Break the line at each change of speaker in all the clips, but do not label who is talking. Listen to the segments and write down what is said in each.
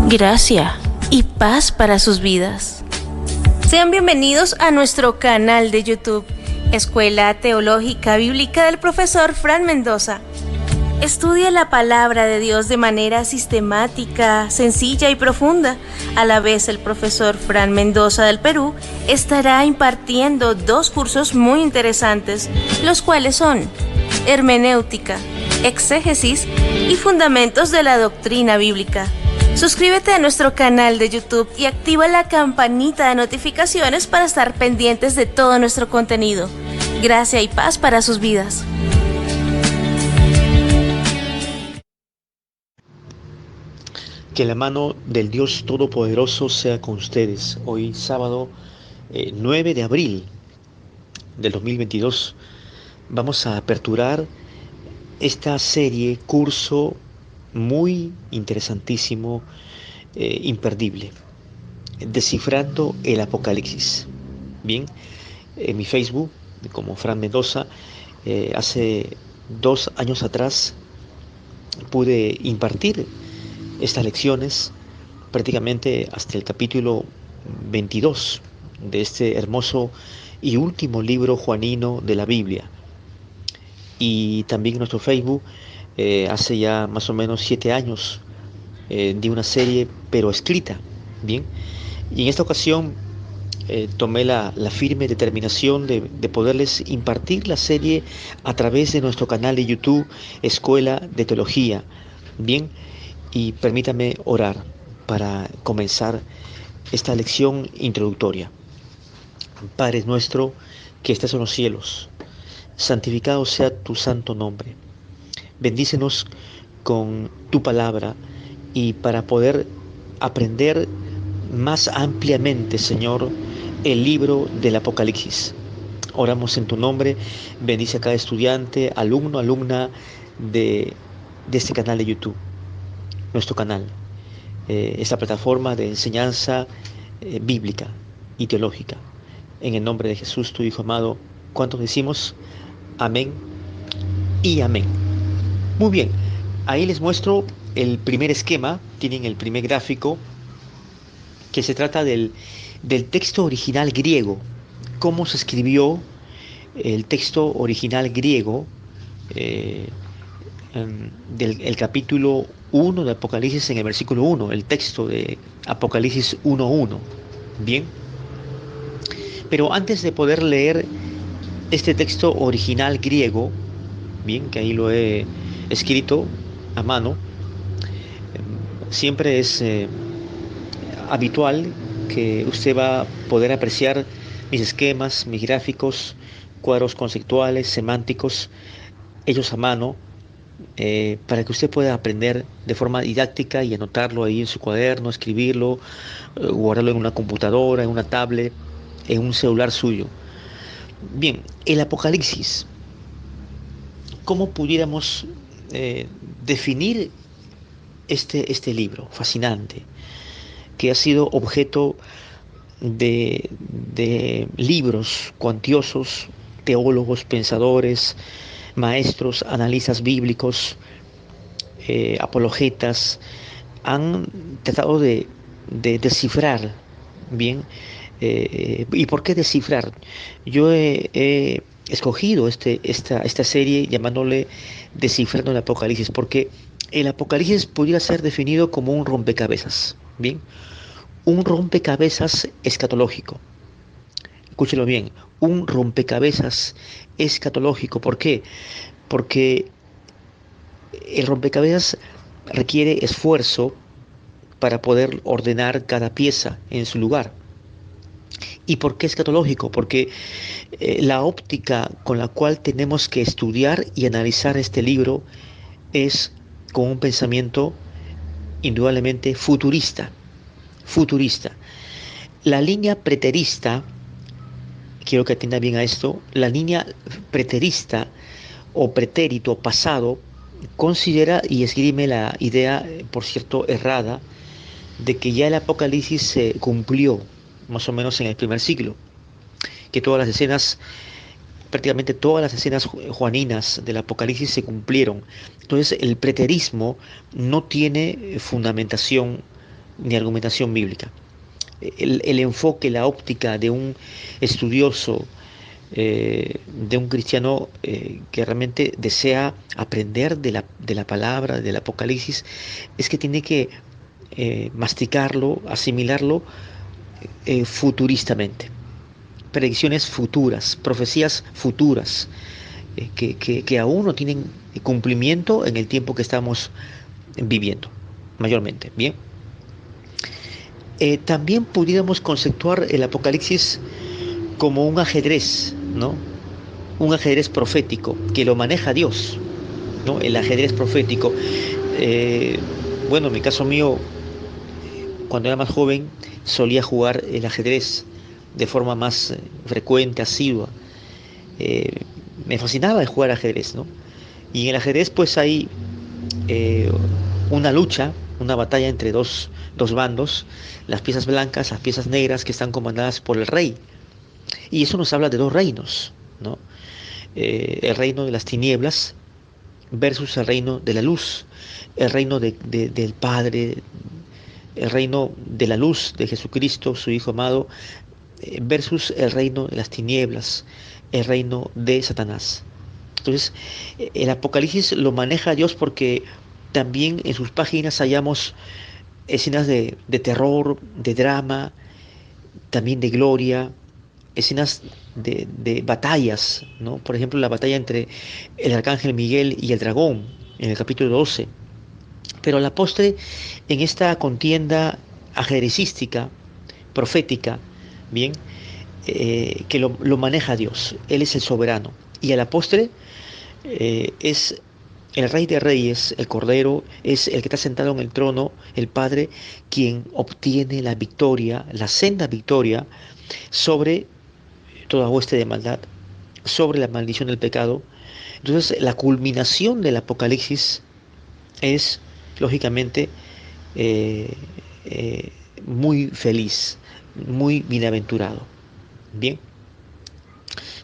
gracia y paz para sus vidas. Sean bienvenidos a nuestro canal de YouTube, Escuela Teológica Bíblica del Profesor Fran Mendoza. Estudia la palabra de Dios de manera sistemática, sencilla y profunda. A la vez, el profesor Fran Mendoza del Perú estará impartiendo 2 cursos muy interesantes, los cuales son Hermenéutica, Exégesis y Fundamentos de la Doctrina Bíblica. Suscríbete a nuestro canal de YouTube y activa la campanita de notificaciones para estar pendientes de todo nuestro contenido. Gracia y paz para sus vidas.
Que la mano del Dios Todopoderoso sea con ustedes. Hoy sábado 9 de abril del 2022 vamos a aperturar esta serie, curso muy interesantísimo, imperdible, Descifrando el Apocalipsis. Bien, en mi Facebook, como Fran Mendoza, hace 2 años atrás pude impartir estas lecciones prácticamente hasta el capítulo 22 de este hermoso y último libro juanino de la Biblia. Y también en nuestro Facebook, hace ya más o menos 7 años, di una serie pero escrita. Bien, y en esta ocasión tomé la firme determinación de poderles impartir la serie a través de nuestro canal de YouTube, Escuela de Teología. Bien, y permítame orar para comenzar esta lección introductoria. Padre nuestro que estás en los cielos, santificado sea tu santo nombre. Bendícenos con tu palabra y para poder aprender más ampliamente, Señor, el libro del Apocalipsis. Oramos en tu nombre. Bendice a cada estudiante, alumno, alumna de este canal de YouTube, nuestro canal, esta plataforma de enseñanza bíblica y teológica. En el nombre de Jesús, tu Hijo amado, ¿cuántos decimos? Amén y amén. Muy bien, ahí les muestro el primer esquema. Tienen el primer gráfico, que se trata del texto original griego. Cómo se escribió el texto original griego del capítulo 1 de Apocalipsis, en el versículo 1, el texto de Apocalipsis 1:1. Bien, pero antes de poder leer este texto original griego, bien, que ahí lo he escrito a mano, siempre es habitual que usted va a poder apreciar mis esquemas, mis gráficos, cuadros conceptuales, semánticos, hechos a mano, para que usted pueda aprender de forma didáctica y anotarlo ahí en su cuaderno, escribirlo, guardarlo en una computadora, en una tablet, en un celular suyo. Bien, el Apocalipsis. ¿Cómo pudiéramos definir este libro fascinante, que ha sido objeto de libros cuantiosos, teólogos, pensadores, maestros, analistas bíblicos, apologetas, han tratado de descifrar bien? ¿Y por qué descifrar? Yo he escogido esta serie llamándole Descifrando el Apocalipsis, porque el Apocalipsis podría ser definido como un rompecabezas, bien, un rompecabezas escatológico. Escúchelo bien, un rompecabezas escatológico. ¿Por qué? Porque el rompecabezas requiere esfuerzo para poder ordenar cada pieza en su lugar. ¿Y por qué escatológico? Porque la óptica con la cual tenemos que estudiar y analizar este libro es con un pensamiento indudablemente futurista. La línea preterista, quiero que atienda bien a esto, la línea preterista o pretérito pasado considera y esgrime la idea, por cierto, errada, de que ya el Apocalipsis se cumplió más o menos en el primer siglo, que prácticamente todas las escenas juaninas del Apocalipsis se cumplieron. Entonces el preterismo no tiene fundamentación ni argumentación bíblica. El enfoque, la óptica de un estudioso, de un cristiano que realmente desea aprender de la palabra, del Apocalipsis, es que tiene que masticarlo, asimilarlo futuristamente. Predicciones futuras, profecías futuras, que aún no tienen cumplimiento en el tiempo que estamos viviendo, mayormente. Bien. También pudiéramos conceptuar el Apocalipsis como un ajedrez, ¿no? Un ajedrez profético que lo maneja Dios, ¿no? El ajedrez profético. Bueno, en mi caso mío, cuando era más joven, solía jugar el ajedrez de forma más frecuente, asidua. Me fascinaba el jugar ajedrez, ¿no? Y en el ajedrez pues hay una lucha, una batalla entre dos bandos, las piezas blancas, las piezas negras, que están comandadas por el rey. Y eso nos habla de dos reinos, ¿no? El reino de las tinieblas versus el reino de la luz, el reino del Padre, el reino de la luz de Jesucristo, su Hijo amado, versus el reino de las tinieblas, el reino de Satanás. Entonces, el Apocalipsis lo maneja Dios porque también en sus páginas hallamos escenas de terror, de drama, también de gloria, escenas de batallas, ¿no? Por ejemplo, la batalla entre el arcángel Miguel y el dragón, en el capítulo 12. Pero a la postre, en esta contienda ajedrecística, profética, bien, que lo maneja Dios, Él es el soberano. Y a la postre es el Rey de Reyes, el Cordero, es el que está sentado en el trono, el Padre, quien obtiene la victoria, la senda victoria sobre toda hueste de maldad, sobre la maldición del pecado. Entonces, la culminación del Apocalipsis es, lógicamente, muy feliz, muy bienaventurado. Bien.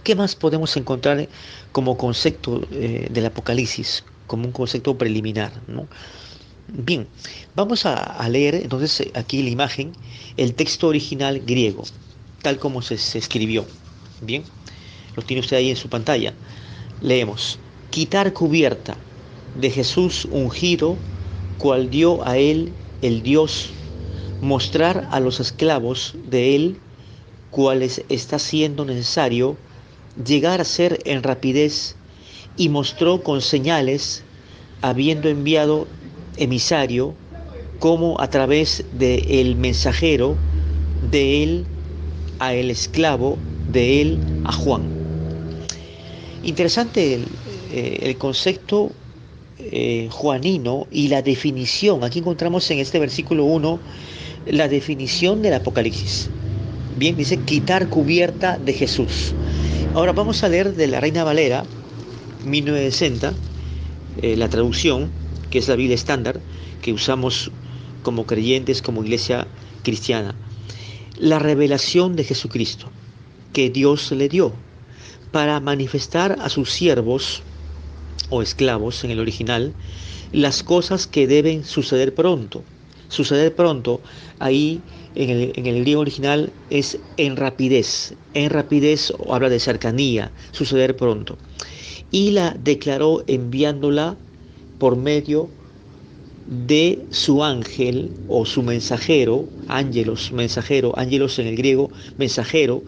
¿Qué más podemos encontrar como concepto del Apocalipsis, como un concepto preliminar, ¿no? Bien, vamos a leer entonces aquí la imagen, el texto original griego, tal como se escribió. Bien, lo tiene usted ahí en su pantalla. Leemos: quitar cubierta de Jesús ungido, cual dio a él el Dios, mostrar a los esclavos de él, cuales está siendo necesario llegar a ser en rapidez, y mostró con señales, habiendo enviado emisario, como a través de el mensajero, de él a el esclavo, de él a Juan. Interesante el concepto juanino y la definición. Aquí encontramos en este versículo 1 la definición del Apocalipsis. Bien, dice quitar cubierta de Jesús. Ahora vamos a leer de la Reina Valera 1960, la traducción, que es la Biblia estándar que usamos como creyentes, como iglesia cristiana. La revelación de Jesucristo que Dios le dio para manifestar a sus siervos o esclavos en el original las cosas que deben suceder pronto. Suceder pronto, ahí en el griego original es en rapidez. En rapidez habla de cercanía, suceder pronto. Y la declaró enviándola por medio de su ángel o su mensajero, ángelos, mensajero, ángelos en el griego, mensajero,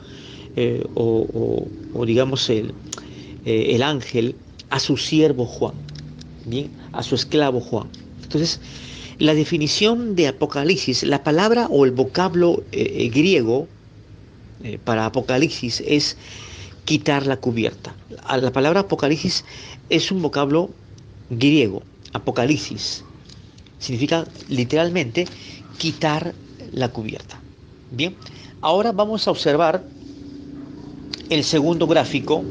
o digamos el ángel, a su siervo Juan, bien, a su esclavo Juan. Entonces, la definición de Apocalipsis, la palabra o el vocablo griego para Apocalipsis es quitar la cubierta. La palabra Apocalipsis es un vocablo griego, Apocalipsis. Significa literalmente quitar la cubierta. Bien, ahora vamos a observar el segundo gráfico.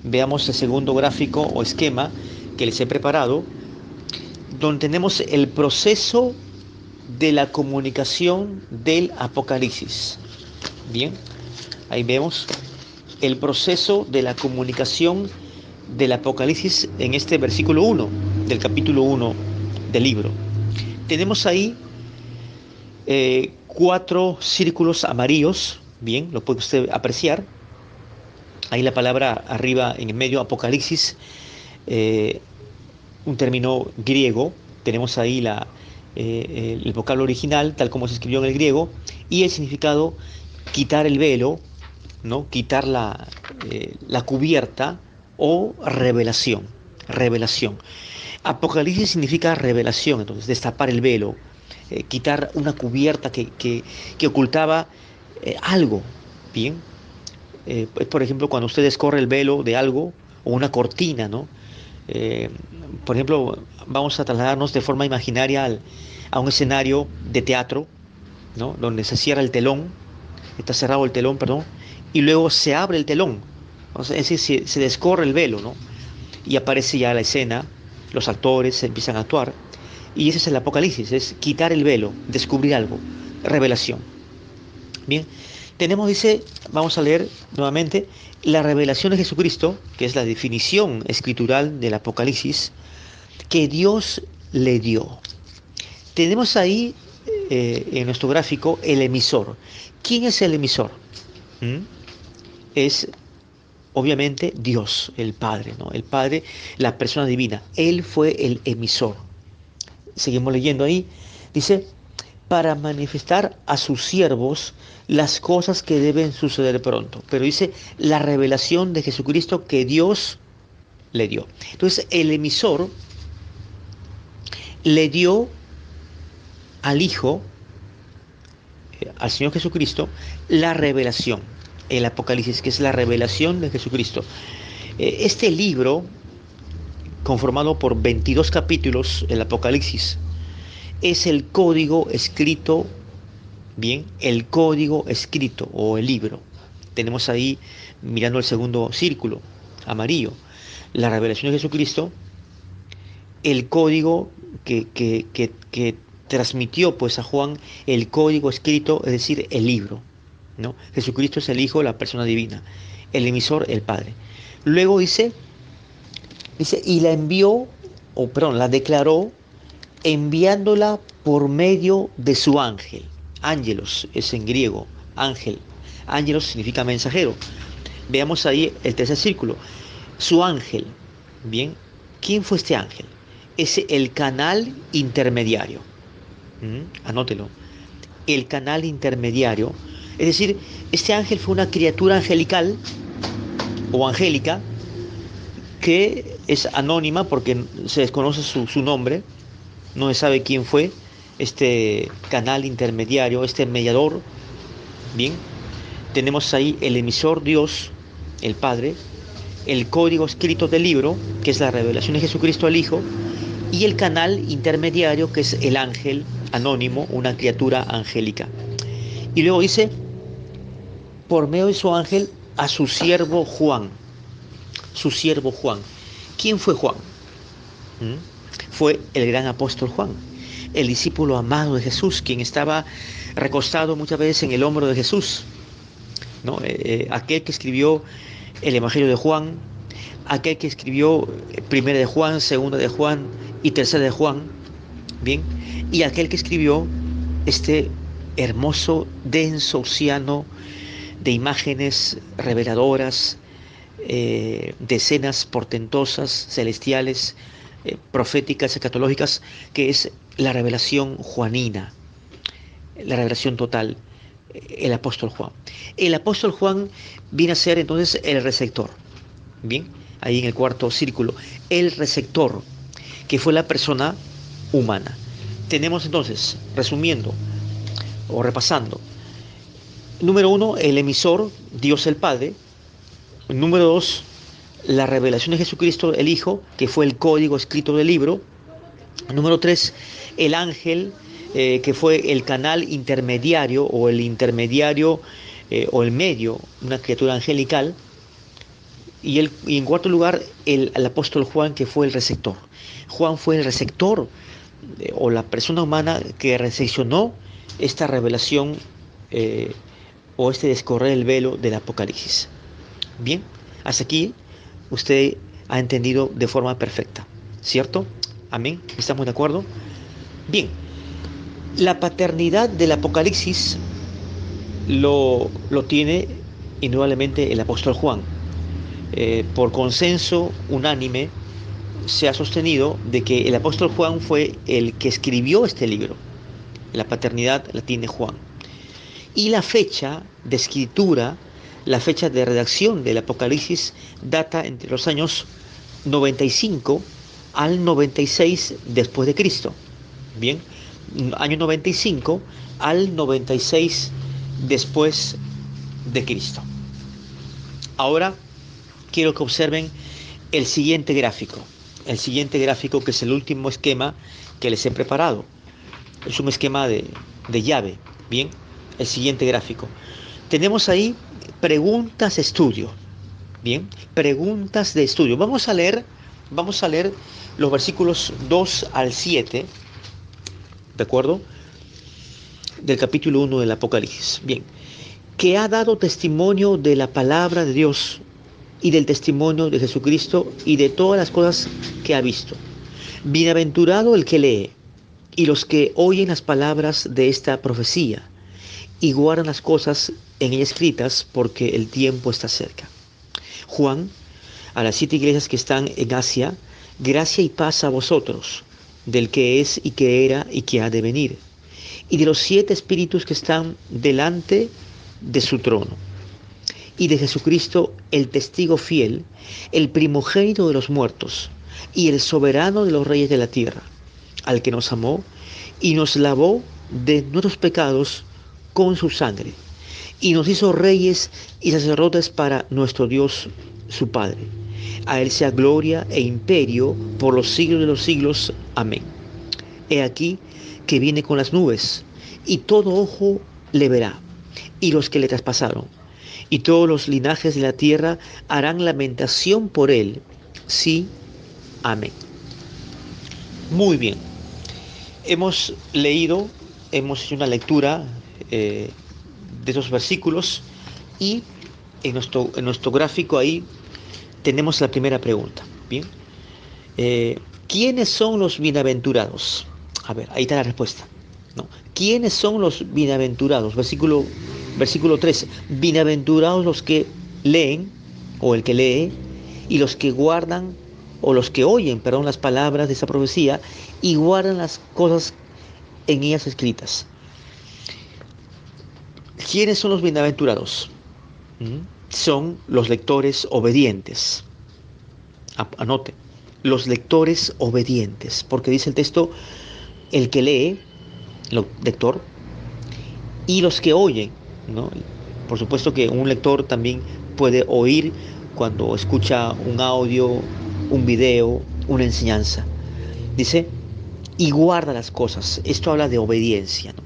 Veamos el segundo gráfico o esquema que les he preparado, donde tenemos el proceso de la comunicación del Apocalipsis. Bien, ahí vemos el proceso de la comunicación del Apocalipsis en este versículo 1 del capítulo 1 del libro. Tenemos ahí 4 círculos amarillos, bien, lo puede usted apreciar. Ahí la palabra arriba en el medio, Apocalipsis, eh, un término griego. Tenemos ahí el vocablo original, tal como se escribió en el griego, y el significado: quitar el velo, ¿no? Quitar la cubierta, o revelación. Revelación. Apocalipsis significa revelación, entonces destapar el velo, quitar una cubierta que ocultaba algo. Bien. Por ejemplo, cuando usted descorre el velo de algo, o una cortina, ¿no? Eh, por ejemplo, vamos a trasladarnos de forma imaginaria a un escenario de teatro, ¿no? Donde se cierra el telón, está cerrado el telón, perdón, y luego se abre el telón, o sea, es decir, se descorre el velo, ¿no? Y aparece ya la escena, los actores empiezan a actuar, y ese es el Apocalipsis, es quitar el velo, descubrir algo, revelación. Bien, tenemos, dice, vamos a leer nuevamente, la revelación de Jesucristo, que es la definición escritural del Apocalipsis, que Dios le dio. Tenemos ahí en nuestro gráfico el emisor. ¿Quién es el emisor? Es obviamente Dios, el Padre, ¿no? El Padre, la persona divina. Él fue el emisor. Seguimos leyendo ahí. Dice, para manifestar a sus siervos las cosas que deben suceder pronto. Pero dice, la revelación de Jesucristo que Dios le dio. Entonces, el emisor le dio al Hijo, al Señor Jesucristo, la revelación, el Apocalipsis, que es la revelación de Jesucristo. Este libro, conformado por 22 capítulos, el Apocalipsis, es el código escrito, bien, el código escrito o el libro. Tenemos ahí, mirando el segundo círculo amarillo, la revelación de Jesucristo, el código que transmitió pues a Juan, el código escrito, es decir, el libro, ¿no? Jesucristo es el Hijo, la persona divina, el emisor, el Padre. Luego dice, y la envió, o perdón, la declaró, enviándola por medio de su ángel. Ángelos es en griego, ángel. Ángelos significa mensajero. Veamos ahí el tercer círculo. Su ángel. Bien, ¿quién fue este ángel? Es el canal intermediario. Anótelo. El canal intermediario. Es decir, este ángel fue una criatura angelical o angélica que es anónima porque se desconoce su nombre. No se sabe quién fue este canal intermediario, este mediador. Bien, tenemos ahí el emisor Dios, el Padre, el código escrito del libro, que es la revelación de Jesucristo al Hijo, y el canal intermediario, que es el ángel anónimo, una criatura angélica. Y luego dice, por medio de su ángel, a su siervo Juan. Su siervo Juan. ¿Quién fue Juan? Fue el gran apóstol Juan, el discípulo amado de Jesús, quien estaba recostado muchas veces en el hombro de Jesús, ¿no? Aquel que escribió el Evangelio de Juan, aquel que escribió Primera de Juan, Segunda de Juan y Tercera de Juan, bien, y aquel que escribió este hermoso, denso océano de imágenes reveladoras, de escenas portentosas, celestiales, proféticas, escatológicas, que es la revelación juanina, la revelación total, el apóstol Juan. El apóstol Juan viene a ser entonces el receptor, bien, ahí en el cuarto círculo, el receptor, que fue la persona humana. Tenemos entonces, resumiendo o repasando, número 1, el emisor, Dios el Padre. Número 2, la revelación de Jesucristo, el Hijo, que fue el código escrito del libro. Número 3, el ángel, que fue el canal intermediario o el intermediario o el medio, una criatura angelical. Y en cuarto lugar, el apóstol Juan, que fue el receptor. Juan fue el receptor o la persona humana que recepcionó esta revelación o este descorrer el velo del Apocalipsis. Bien, hasta aquí usted ha entendido de forma perfecta, ¿cierto? Amén, ¿estamos de acuerdo? Bien, La paternidad del Apocalipsis lo tiene indudablemente el apóstol Juan. Por consenso unánime se ha sostenido de que el apóstol Juan fue el que escribió este libro. La paternidad la tiene Juan. Y la fecha de escritura, la fecha de redacción del Apocalipsis data entre los años 95 al 96 después de Cristo. Bien, año 95 al 96 después de Cristo. Ahora quiero que observen el siguiente gráfico. El siguiente gráfico, que es el último esquema que les he preparado. Es un esquema de llave. Bien, el siguiente gráfico. Tenemos ahí preguntas de estudio. Bien, preguntas de estudio. Vamos a leer los versículos 2 al 7, ¿de acuerdo? Del capítulo 1 del Apocalipsis. Bien, que ha dado testimonio de la palabra de Dios y del testimonio de Jesucristo y de todas las cosas que ha visto. Bienaventurado el que lee y los que oyen las palabras de esta profecía y guardan las cosas en ella escritas, porque el tiempo está cerca. Juan, a las 7 iglesias que están en Asia, gracia y paz a vosotros, del que es y que era y que ha de venir, y de los 7 espíritus que están delante de su trono, y de Jesucristo, el testigo fiel, el primogénito de los muertos, y el soberano de los reyes de la tierra, al que nos amó y nos lavó de nuestros pecados con su sangre, y nos hizo reyes y sacerdotes para nuestro Dios, su Padre. A él sea gloria e imperio por los siglos de los siglos. Amén. He aquí que viene con las nubes, y todo ojo le verá, y los que le traspasaron, y todos los linajes de la tierra harán lamentación por él. Sí, amén. Muy bien. Hemos leído, hemos hecho una lectura de esos versículos, y en nuestro gráfico ahí tenemos la primera pregunta. Bien, ¿quiénes son los bienaventurados? A ver, ahí está la respuesta. ¿No? ¿Quiénes son los bienaventurados? Versículo 13. Bienaventurados los que leen, o el que lee, y los que guardan, o los que oyen, perdón, las palabras de esa profecía y guardan las cosas en ellas escritas. ¿Quiénes son los bienaventurados? Son los lectores obedientes. Anote, los lectores obedientes, porque dice el texto, el que lee, el lector, y los que oyen, ¿no? Por supuesto que un lector también puede oír cuando escucha un audio, un video, una enseñanza. Dice, y guarda las cosas. Esto habla de obediencia, ¿no?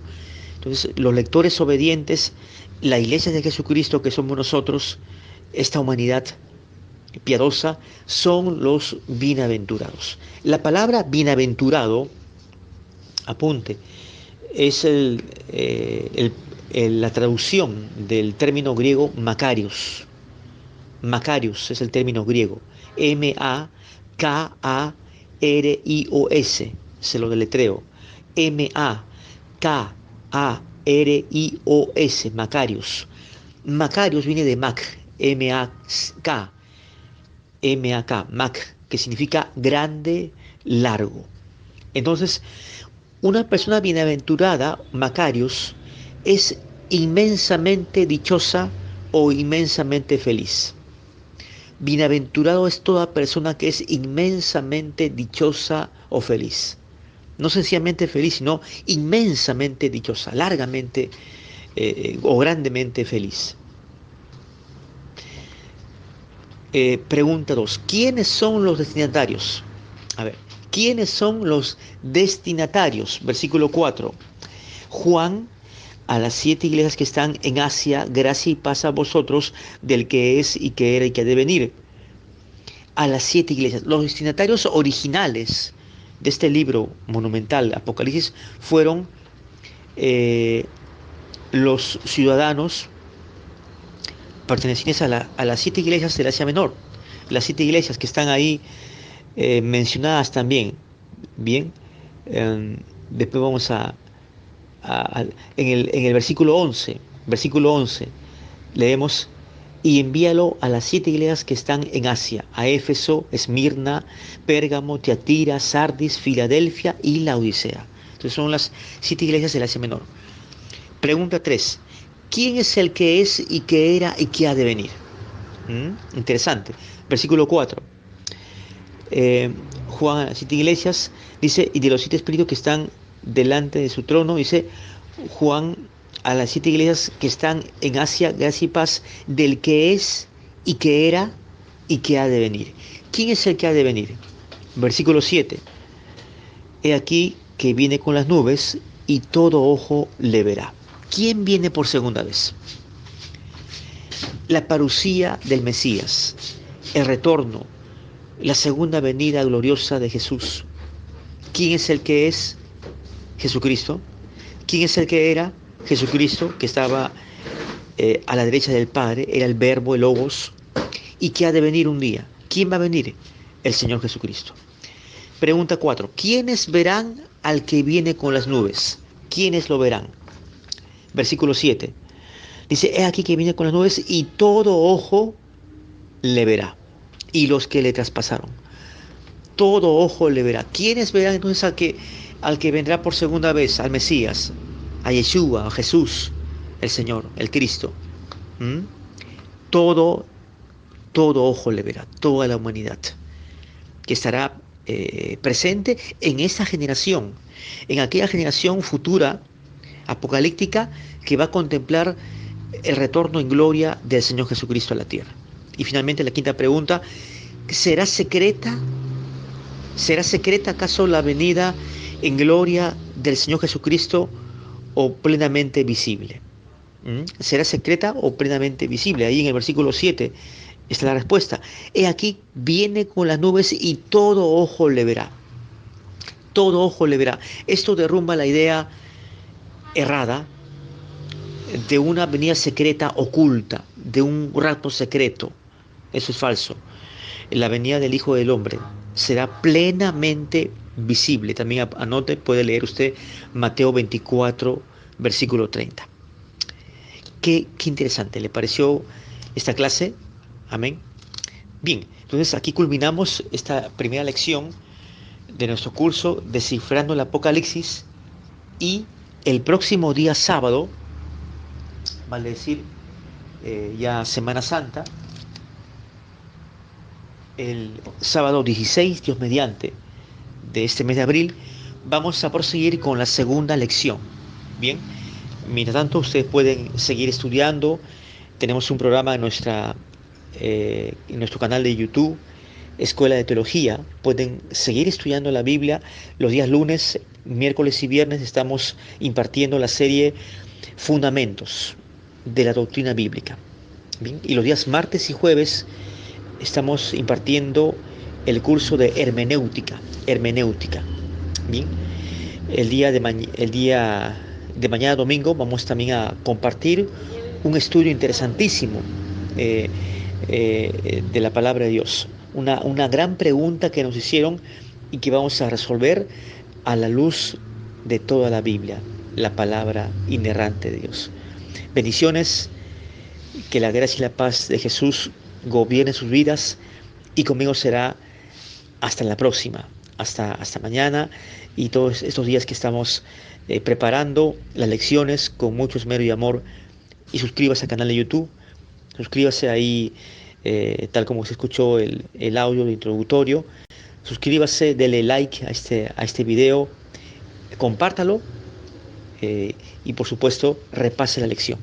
Entonces, los lectores obedientes, la iglesia de Jesucristo que somos nosotros, esta humanidad piadosa, son los bienaventurados. La palabra bienaventurado, apunte, es la traducción del término griego Makarios. Makarios es el término griego. M-A-K-A-R-I-O-S. Se lo deletreo. M-A-K-A-R-I-O-S. Makarios. Makarios viene de Mac. M-A-K. M-A-K. Mac, que significa grande, largo. Entonces, una persona bienaventurada, Makarios, es inmensamente dichosa o inmensamente feliz. Bienaventurado es toda persona que es inmensamente dichosa o feliz. No sencillamente feliz, sino inmensamente dichosa, largamente o grandemente feliz. Pregunta 2. ¿Quiénes son los destinatarios? A ver, ¿quiénes son los destinatarios? Versículo 4. Juan, a las 7 iglesias que están en Asia, gracia y paz a vosotros, del que es y que era y que ha de venir. A las 7 iglesias. Los destinatarios originales de este libro monumental, Apocalipsis, fueron los ciudadanos pertenecientes a las 7 iglesias del Asia Menor. Las 7 iglesias que están ahí mencionadas también. Bien, después vamos a en el versículo 11, leemos: y envíalo a las 7 iglesias que están en Asia, a Éfeso, Esmirna, Pérgamo, Tiatira, Sardis, Filadelfia y Laodicea. Entonces son las 7 iglesias del Asia Menor. Pregunta 3. ¿Quién es el que es y que era y que ha de venir? Interesante. Versículo 4. Juan a las 7 iglesias dice: y de los 7 espíritus que están delante de su trono, dice Juan a las 7 iglesias que están en Asia, gracia y paz, del que es y que era y que ha de venir. ¿Quién es el que ha de venir? Versículo 7. He aquí que viene con las nubes y todo ojo le verá. ¿Quién viene por segunda vez? La parusía del Mesías, el retorno, la segunda venida gloriosa de Jesús. ¿Quién es el que es? Jesucristo. ¿Quién es el que era? Jesucristo, que estaba a la derecha del Padre, era el Verbo, el Logos, y que ha de venir un día. ¿Quién va a venir? El Señor Jesucristo. Pregunta 4. ¿Quiénes verán al que viene con las nubes? ¿Quiénes lo verán? Versículo 7. Dice: he aquí que viene con las nubes y todo ojo le verá. Y los que le traspasaron. Todo ojo le verá. ¿Quiénes verán entonces al que vendrá por segunda vez? Al Mesías, a Yeshua, a Jesús, el Señor, el Cristo. Todo ojo le verá, toda la humanidad que estará presente en esa generación, en aquella generación futura, apocalíptica, que va a contemplar el retorno en gloria del Señor Jesucristo a la tierra. Y finalmente la quinta pregunta: ¿será secreta? ¿Será secreta acaso la venida en gloria del Señor Jesucristo o plenamente visible? ¿Será secreta o plenamente visible? Ahí en el versículo 7 está la respuesta. He aquí, viene con las nubes y todo ojo le verá. Todo ojo le verá. Esto derrumba la idea errada de una venida secreta oculta, de un rapto secreto. Eso es falso. La venida del Hijo del Hombre será plenamente visible. También anote, puede leer usted Mateo 24, versículo 30. Qué interesante, ¿le pareció esta clase? Amén. Bien, entonces aquí culminamos esta primera lección de nuestro curso Descifrando el Apocalipsis, y el próximo día sábado, vale decir ya Semana Santa, el sábado 16, Dios mediante, de este mes de abril, vamos a proseguir con la segunda lección. Bien, mientras tanto ustedes pueden seguir estudiando. Tenemos un programa en nuestro canal de YouTube, Escuela de Teología. Pueden seguir estudiando la Biblia. Los días lunes, miércoles y viernes estamos impartiendo la serie Fundamentos de la Doctrina Bíblica. Bien, y los días martes y jueves estamos impartiendo el curso de hermenéutica. Bien, el día de mañana domingo vamos también a compartir un estudio interesantísimo de la palabra de Dios. Una gran pregunta que nos hicieron y que vamos a resolver a la luz de toda la Biblia, la palabra inerrante de Dios. Bendiciones, que la gracia y la paz de Jesús gobierne sus vidas, y conmigo será hasta la próxima, hasta mañana y todos estos días que estamos preparando las lecciones con mucho esmero y amor. Y suscríbase al canal de YouTube, suscríbase ahí, tal como se escuchó el audio introductorio. Suscríbase, dele like a este video, compártalo, y por supuesto repase la lección.